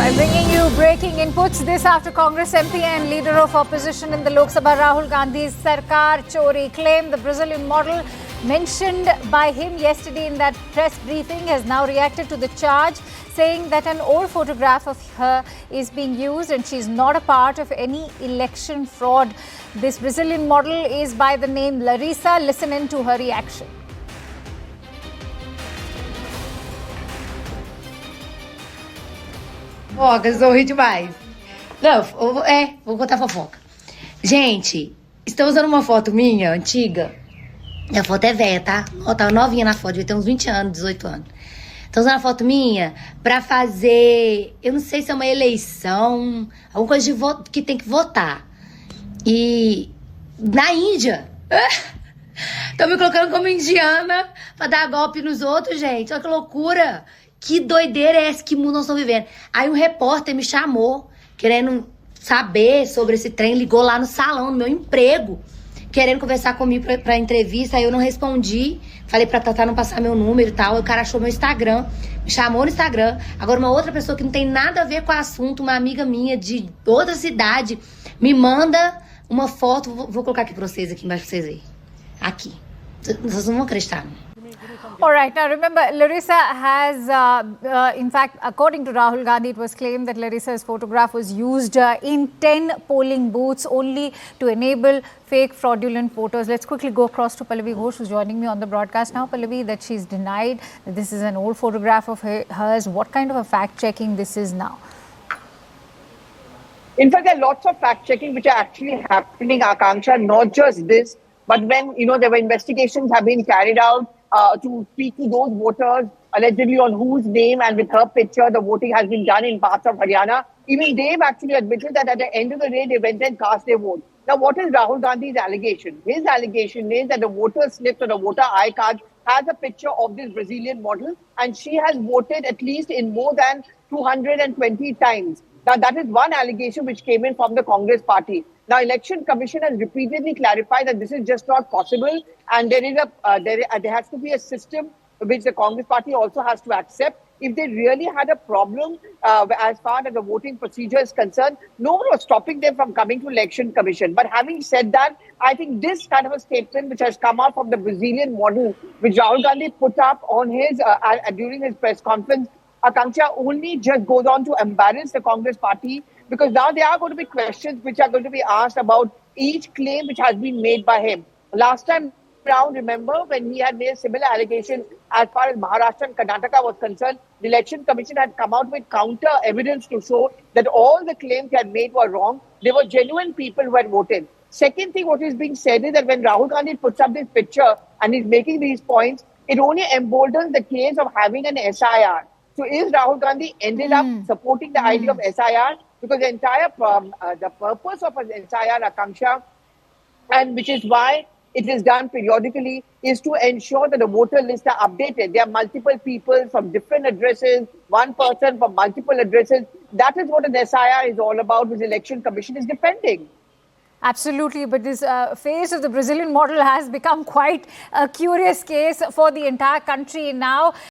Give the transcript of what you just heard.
Right, bringing you breaking inputs. This after Congress MP and leader of opposition in the Lok Sabha, Rahul Gandhi's Sarkar Chori claim, the Brazilian model mentioned by him yesterday in that press briefing, has now reacted to the charge, saying that an old photograph of her is being used and she's not a part of any election fraud. This Brazilian model is by the name Larissa. Listen in to her reaction. Fofoca, sorri demais. Não, vou contar fofoca. Gente, estou usando uma foto minha, antiga. A foto é velha, tá? Ó, tava novinha na foto, devia ter uns 20 anos, 18 anos. Tô usando a foto minha pra fazer, eu não sei se é uma eleição, alguma coisa de voto, que tem que votar. E na Índia. Estão me colocando como indiana pra dar golpe nos outros, gente. Olha que loucura. Que doideira é essa que mundo nós estamos vivendo? Aí um repórter me chamou, querendo saber sobre esse trem, ligou lá no salão, no meu emprego, querendo conversar comigo pra entrevista. Aí eu não respondi, falei pra Tatá não passar meu número e tal. Aí o cara achou meu Instagram, me chamou no Instagram. Agora uma outra pessoa que não tem nada a ver com o assunto, uma amiga minha de outra cidade, me manda uma foto. Vou colocar aqui pra vocês, aqui embaixo pra vocês verem. Aqui. Vocês não vão acreditar. All right. Now, remember, Larissa has, in fact, according to Rahul Gandhi, it was claimed that Larissa's photograph was used in 10 polling booths only to enable fake fraudulent voters. Let's quickly go across to Pallavi Ghosh, who's joining me on the broadcast now. Pallavi, that she's denied that this is an old photograph of hers. What kind of a fact-checking this is now? In fact, there are lots of fact-checking which are actually happening, Akanksha, not just this, but when, there were investigations have been carried out to speak to those voters, allegedly on whose name and with her picture the voting has been done in parts of Haryana. Even they've actually admitted that at the end of the day, they went and cast their vote. Now, what is Rahul Gandhi's allegation? His allegation is that the voter slip or the voter I-card has a picture of this Brazilian model, and she has voted at least in more than 220 times. Now, that is one allegation which came in from the Congress party. Now, Election Commission has repeatedly clarified that this is just not possible, and there has to be a system which the Congress party also has to accept. If they really had a problem as far as the voting procedure is concerned, no one was stopping them from coming to Election Commission. But having said that, I think this kind of a statement which has come out from the Brazilian model, which Rahul Gandhi put up on his during his press conference, Akanksha, only just goes on to embarrass the Congress party, because now there are going to be questions which are going to be asked about each claim which has been made by him. Last time around, remember, when he had made a similar allegation as far as Maharashtra and Karnataka was concerned, the Election Commission had come out with counter evidence to show that all the claims he had made were wrong. There were genuine people who had voted. Second thing, what is being said is that when Rahul Gandhi puts up this picture and he's making these points, it only emboldens the case of having an SIR. So is Rahul Gandhi ended up supporting the idea of SIR? Because the entire the purpose of an SIR, Akanksha, and which is why it is done periodically, is to ensure that the voter lists are updated. There are multiple people from different addresses, one person from multiple addresses. That is what an SIR is all about, which the Election Commission is defending. Absolutely, but this phase of the Brazilian model has become quite a curious case for the entire country now.